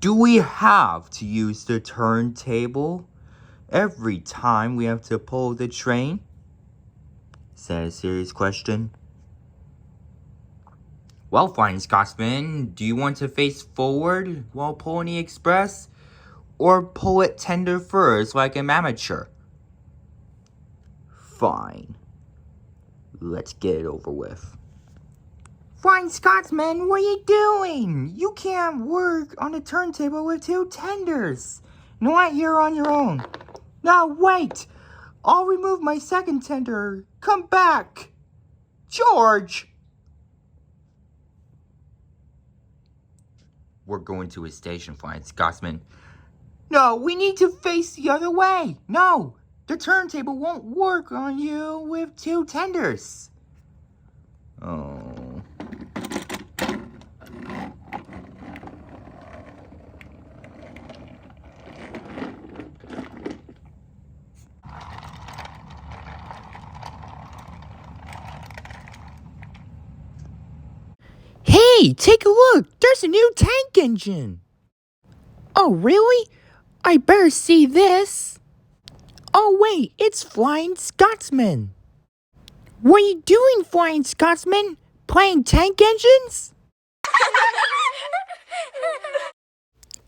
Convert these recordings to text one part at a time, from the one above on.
Do we have to use the turntable every time we have to pull the train? Is that a serious question? Well, Flying Scotsman, do you want to face forward while pulling the express? Or pull it tender first like an amateur? Fine. Let's get it over with. Flying Scotsman, what are you doing? You can't work on the turntable with two tenders. Not you're on your own. Now wait! I'll remove my second tender. Come back! George! We're going to a station, Flying Scotsman. No, we need to face the other way. No, the turntable won't work on you with two tenders. Oh. Hey, take a look! There's a new tank engine! Oh, really? I better see this. Oh, wait, it's Flying Scotsman. What are you doing, Flying Scotsman? Playing tank engines?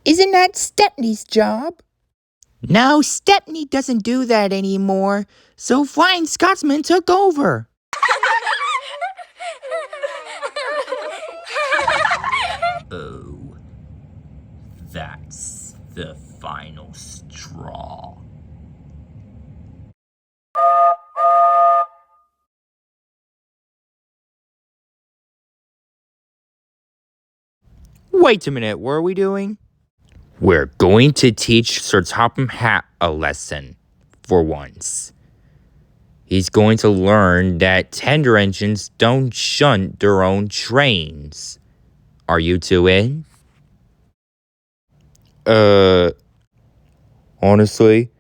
Isn't that Stepney's job? No, Stepney doesn't do that anymore, so Flying Scotsman took over. Oh, that's the final straw. Wait a minute, what are we doing? We're going to teach Sir Topham Hatt a lesson, for once. He's going to learn that tender engines don't shunt their own trains. Are you two in? Honestly,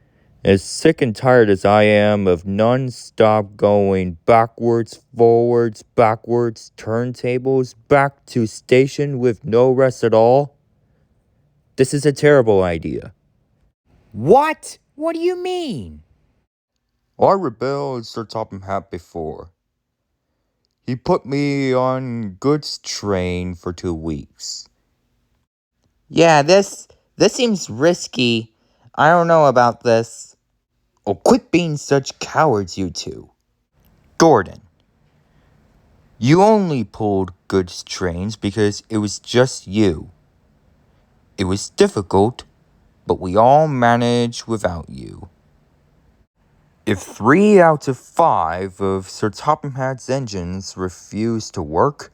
as sick and tired as I am of non-stop going backwards, forwards, backwards, turntables, back to station with no rest at all, this is a terrible idea. What? What do you mean? I rebelled at Sir Topham Hatt before. He put me on goods train for 2 weeks. Yeah, this seems risky. I don't know about this. Oh, quit being such cowards, you two. Gordon, you only pulled goods trains because it was just you. It was difficult, but we all managed without you. If 3 out of 5 of Sir Topham Hatt's engines refuse to work,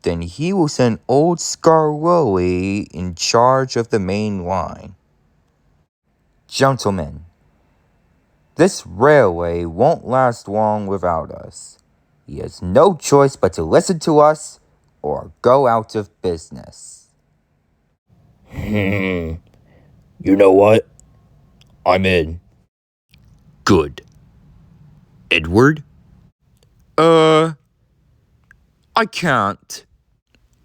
then he will send old Scarwilly in charge of the main line. Gentlemen, this railway won't last long without us. He has no choice but to listen to us or go out of business. You know what? I'm in. Good. Edward? I can't.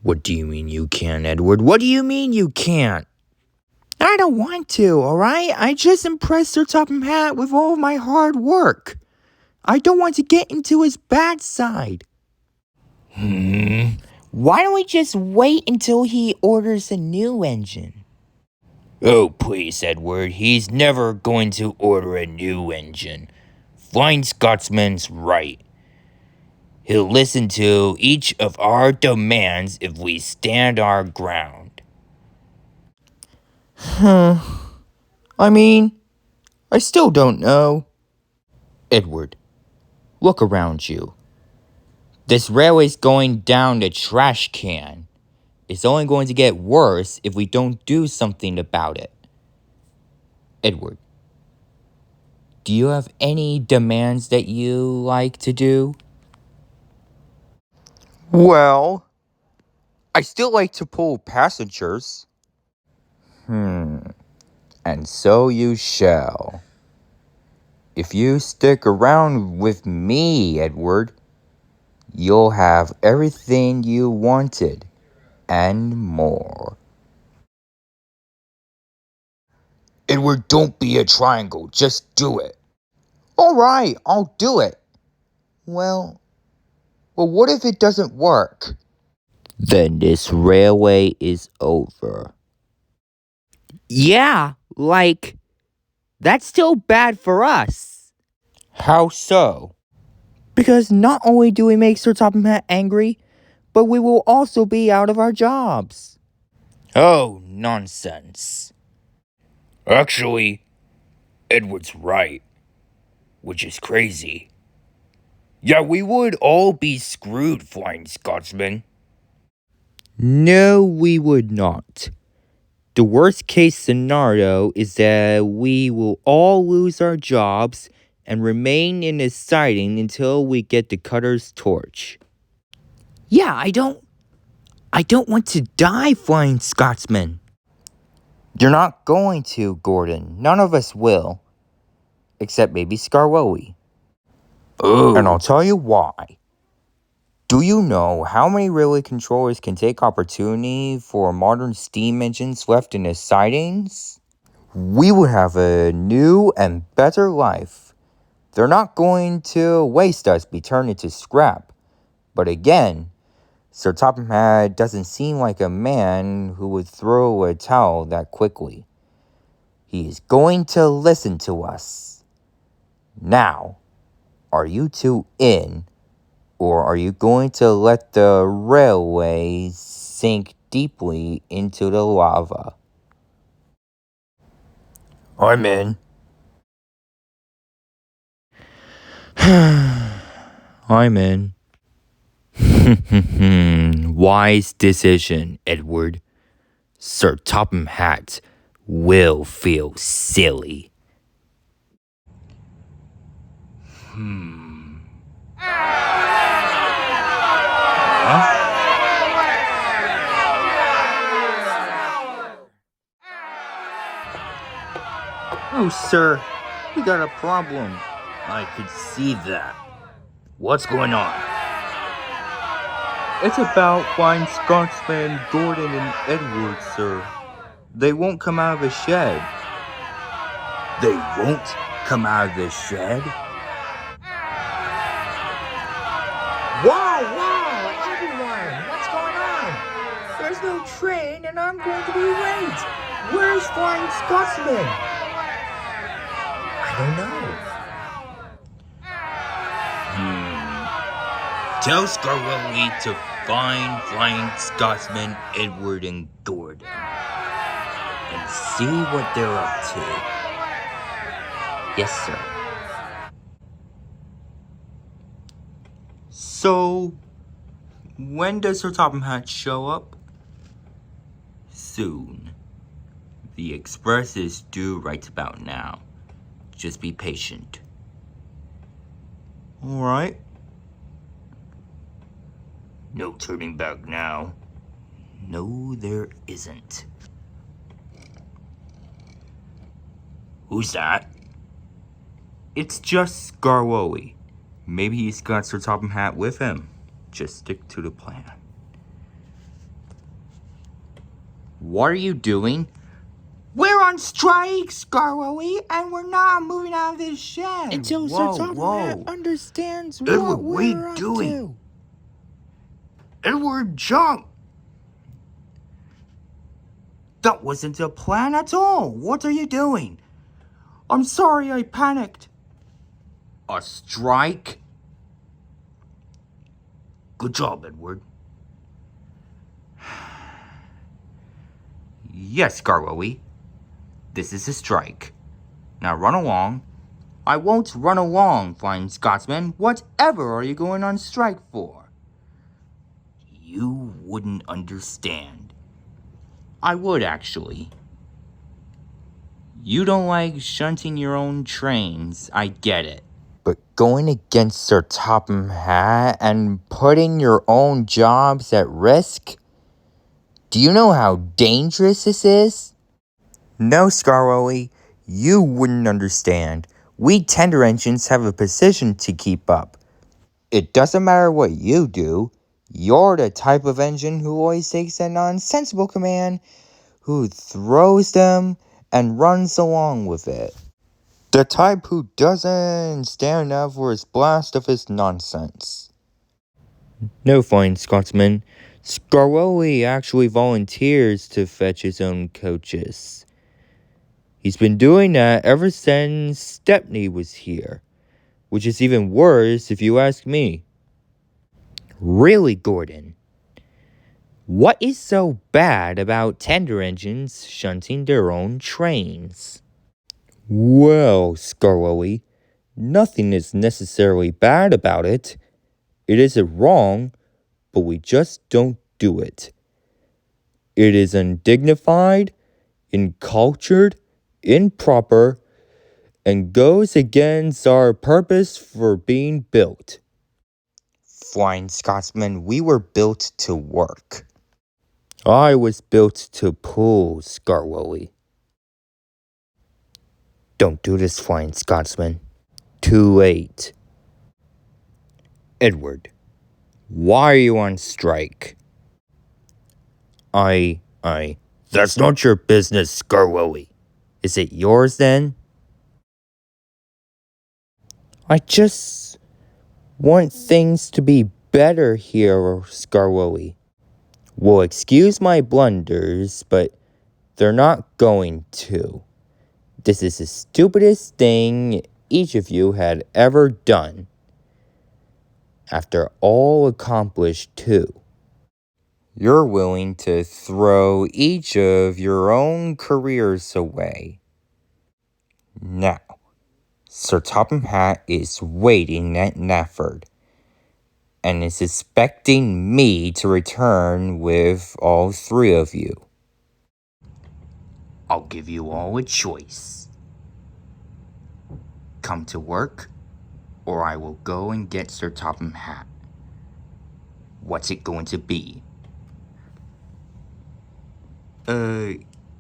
What do you mean you can't, Edward? What do you mean you can't? I don't want to, alright? I just impressed Sir Topham Hatt with all of my hard work. I don't want to get into his bad side. Why don't we just wait until he orders a new engine? Oh, please, Edward. He's never going to order a new engine. Flying Scotsman's right. He'll listen to each of our demands if we stand our ground. I mean, I still don't know. Edward, look around you. This railway's going down the trash can. It's only going to get worse if we don't do something about it. Edward, do you have any demands that you like to do? Well, I still like to pull passengers. And so you shall. If you stick around with me, Edward, you'll have everything you wanted and more. Edward, don't be a triangle. Just do it. All right, I'll do it. Well, what if it doesn't work? Then this railway is over. Yeah, like, that's still bad for us. How so? Because not only do we make Sir Topham Hatt angry, but we will also be out of our jobs. Oh, nonsense. Actually, Edward's right, which is crazy. Yeah, we would all be screwed, Flying Scotsman. No, we would not. The worst case scenario is that we will all lose our jobs and remain in this siding until we get the cutter's torch. Yeah, I don't want to die, Flying Scotsman. You're not going to, Gordon. None of us will. Except maybe Skarloey. Oh. And I'll tell you why. Do you know how many railway controllers can take opportunity for modern steam engines left in the sidings? We would have a new and better life. They're not going to waste us, be turned into scrap. But again, Sir Topham Hatt doesn't seem like a man who would throw a towel that quickly. He is going to listen to us. Now, are you two in, or are you going to let the railway sink deeply into the lava? I'm in. I'm in. Wise decision, Edward. Sir Topham Hatt will feel silly. Oh, sir, we got a problem. I could see that. What's going on? It's about Flying Scotsman, Gordon, and Edward, sir. They won't come out of the shed. They won't come out of the shed? Whoa, everyone, what's going on? There's no train and I'm going to be late. Where's Flying Scotsman? I don't know. Tell Skarloey to find Flying Scotsman, Edward, and Gordon. And see what they're up to. Yes, sir. So, when does Sir Topham Hatt show up? Soon. The express is due right about now. Just be patient. Alright. No turning back now. No, there isn't. Who's that? It's just Skarloey. Maybe he's got Sir Topham Hatt with him. Just stick to the plan. What are you doing? We're on strike, Skarloey, and we're not moving out of this shed. Until Sir Topham Hatt understands Edward, what what are you we're up doing? to. Edward, jump! That wasn't a plan at all. What are you doing? I'm sorry, I panicked. A strike? Good job, Edward. Yes, Skarloey. This is a strike. Now run along. I won't run along, Flying Scotsman. Whatever are you going on strike for? You wouldn't understand. I would, actually. You don't like shunting your own trains. I get it. But going against Sir Topham Hatt and putting your own jobs at risk? Do you know how dangerous this is? No, Skarloey. You wouldn't understand. We tender engines have a position to keep up. It doesn't matter what you do. You're the type of engine who always takes a nonsensical command, who throws them, and runs along with it. The type who doesn't stand up for his blast of his nonsense. No, Flying Scotsman. Scarwelly actually volunteers to fetch his own coaches. He's been doing that ever since Stepney was here, which is even worse if you ask me. Really, Gordon? What is so bad about tender engines shunting their own trains? Well, Scarwelly, nothing is necessarily bad about it. It isn't wrong, but we just don't do it. It is undignified, uncultured, improper, and goes against our purpose for being built. Flying Scotsman, we were built to work. I was built to pull, Scarwelly. Don't do this, Flying Scotsman. Too late. Edward, why are you on strike? That's not your business, Scarwelly. Is it yours then? I just want things to be better here, Scarwelly. Well, excuse my blunders, but they're not going to. This is the stupidest thing each of you had ever done. After all accomplished, too. You're willing to throw each of your own careers away. Now, Sir Topham Hatt is waiting at Nafford and is expecting me to return with all three of you. I'll give you all a choice. Come to work, or I will go and get Sir Topham Hatt. What's it going to be?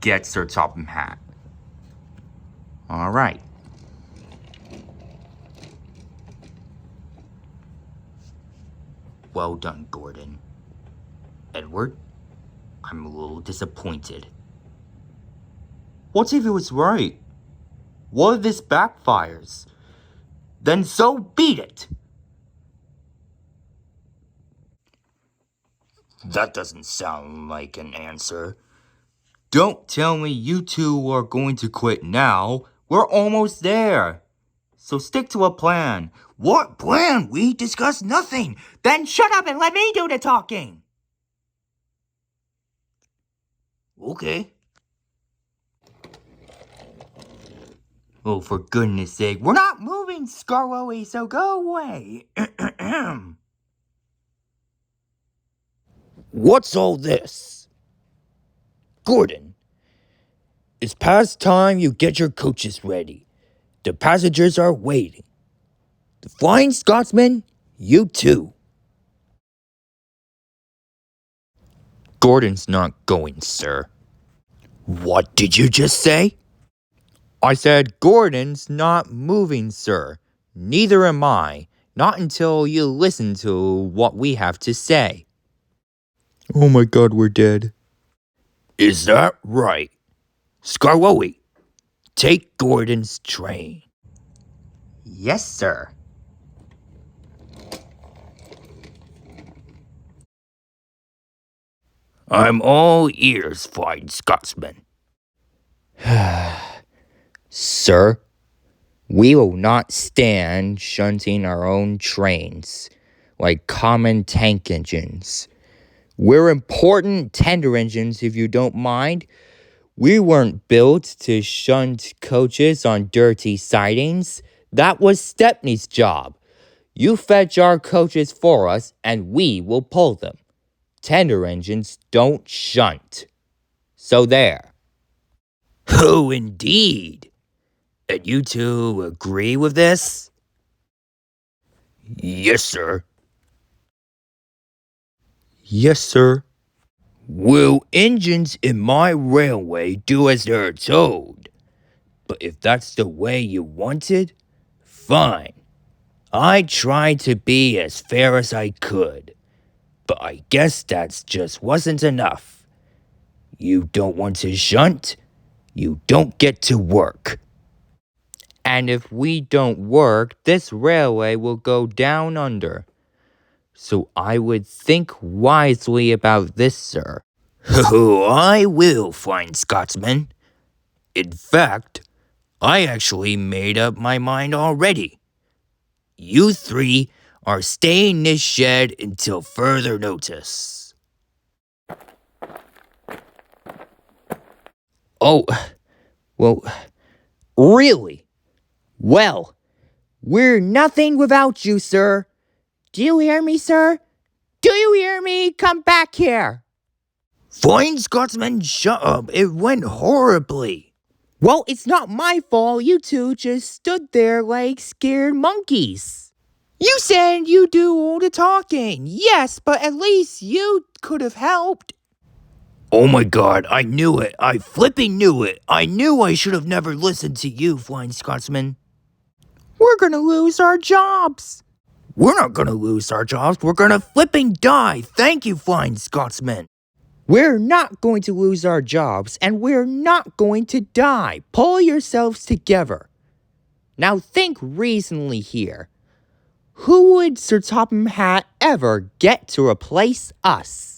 Get Sir Topham Hatt. All right. Well done, Gordon. Edward, I'm a little disappointed. What if it was right? What if this backfires? Then so be it! That doesn't sound like an answer. Don't tell me you two are going to quit now. We're almost there. So stick to a plan. What plan? We discussed nothing. Then shut up and let me do the talking. Okay. Oh, for goodness sake. We're not moving, Scarwelly, so go away. What's all this? Gordon, it's past time you get your coaches ready. The passengers are waiting. The Flying Scotsman, you too. Gordon's not going, sir. What did you just say? I said Gordon's not moving, sir. Neither am I. Not until you listen to what we have to say. Oh my god, we're dead. Is that right? Scarwelly, take Gordon's train. Yes, sir. I'm all ears, Flying Scotsman. Sir, we will not stand shunting our own trains like common tank engines. We're important tender engines, if you don't mind. We weren't built to shunt coaches on dirty sidings. That was Stepney's job. You fetch our coaches for us, and we will pull them. Tender engines don't shunt. So there. Oh, indeed. And you two agree with this? Yes, sir. Yes, sir. Will engines in my railway do as they're told? But if that's the way you want it, fine. I tried to be as fair as I could, but I guess that just wasn't enough. You don't want to shunt? You don't get to work. And if we don't work, this railway will go down under. So I would think wisely about this, sir. I will, fine Scotsman. In fact, I actually made up my mind already. You three are staying in this shed until further notice. Oh, well, really? Well, we're nothing without you, sir. Do you hear me, sir? Do you hear me? Come back here. Fine Scotsman, shut up. It went horribly. Well, it's not my fault. You two just stood there like scared monkeys. You said you do all the talking. Yes, but at least you could have helped. Oh my god, I knew it. I flipping knew it. I knew I should have never listened to you, Flying Scotsman. We're gonna lose our jobs. We're not gonna lose our jobs. We're gonna flipping die. Thank you, Flying Scotsman. We're not going to lose our jobs, and we're not going to die. Pull yourselves together. Now think reasonably here. Who would Sir Topham Hatt ever get to replace us?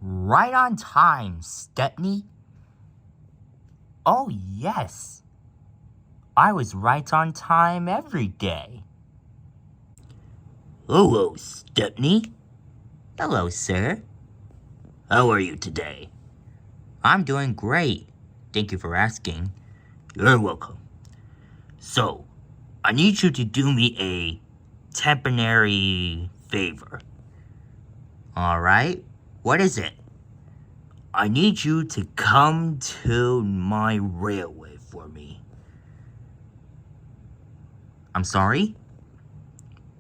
Right on time, Stepney. Oh, yes. I was right on time every day. Hello, Stepney. Hello, sir. How are you today? I'm doing great. Thank you for asking. You're welcome. So, I need you to do me a temporary favor. Alright? What is it? I need you to come to my railway for me. I'm sorry?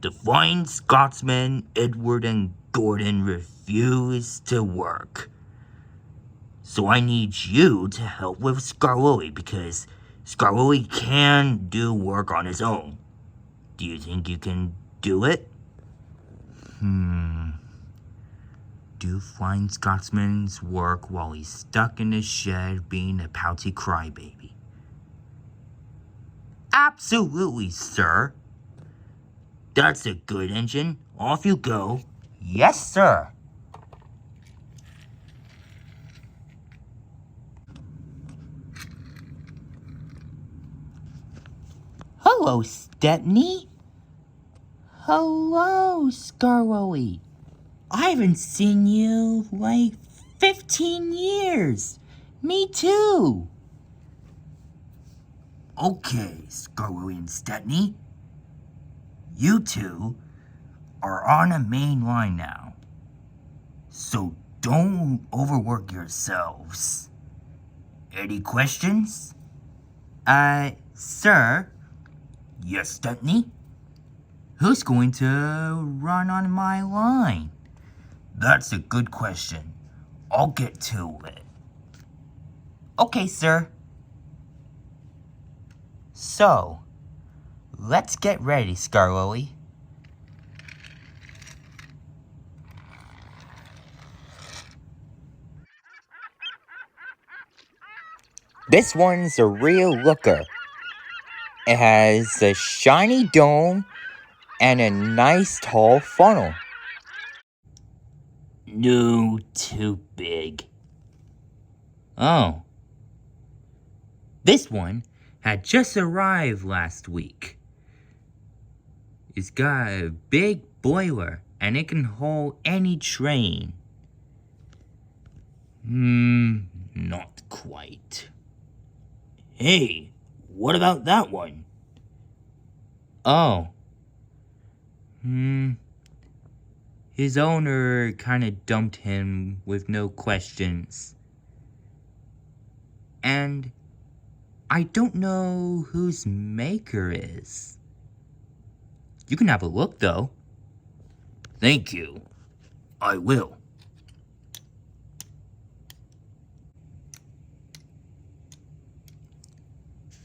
The fine Scotsman Edward and Gordon refused to work. So I need you to help with Skarloey because Skarloey can do work on his own. Do you think you can do it? Do Flying Scotsman's work while he's stuck in his shed being a pouty crybaby. Absolutely, sir. That's a good engine. Off you go. Yes, sir. Hello, Stepney. Hello, Skarloey. I haven't seen you like 15 years. Me too. Okay, Skarloey and Stepney. You two are on a main line now. So don't overwork yourselves. Any questions? Sir? Yes, Stepney? Who's going to run on my line? That's a good question. I'll get to it. Okay, sir. So, let's get ready, Skarloey. This one's a real looker. It has a shiny dome and a nice tall funnel. No, too big. Oh. This one had just arrived last week. It's got a big boiler and it can hold any train. Not quite. Hey, what about that one? Oh. His owner kind of dumped him with no questions. And I don't know whose maker is. You can have a look, though. Thank you. I will.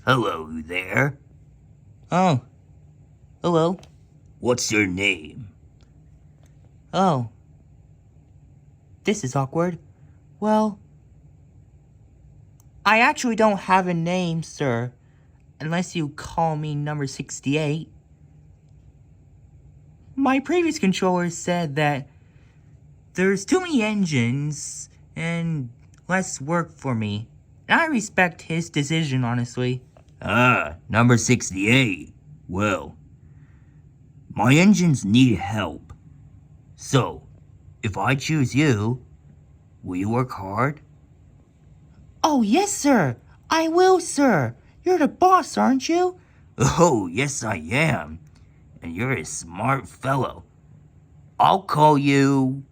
Hello there. Oh. Hello. What's your name? Oh. This is awkward. Well, I actually don't have a name, sir. Unless you call me number 68. My previous controller said that there's too many engines and less work for me. And I respect his decision, honestly. Ah, number 68. Well, my engines need help. So, if I choose you, will you work hard? Oh, yes, sir. I will, sir. You're the boss, aren't you? Oh, yes, I am. And you're a smart fellow. I'll call you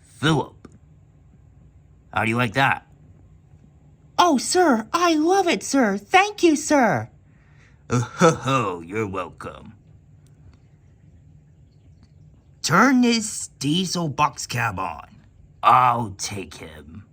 Philip. How do you like that? Oh, sir, I love it, sir. Thank you, sir. Oh, you're welcome. Turn this diesel box cab on. I'll take him.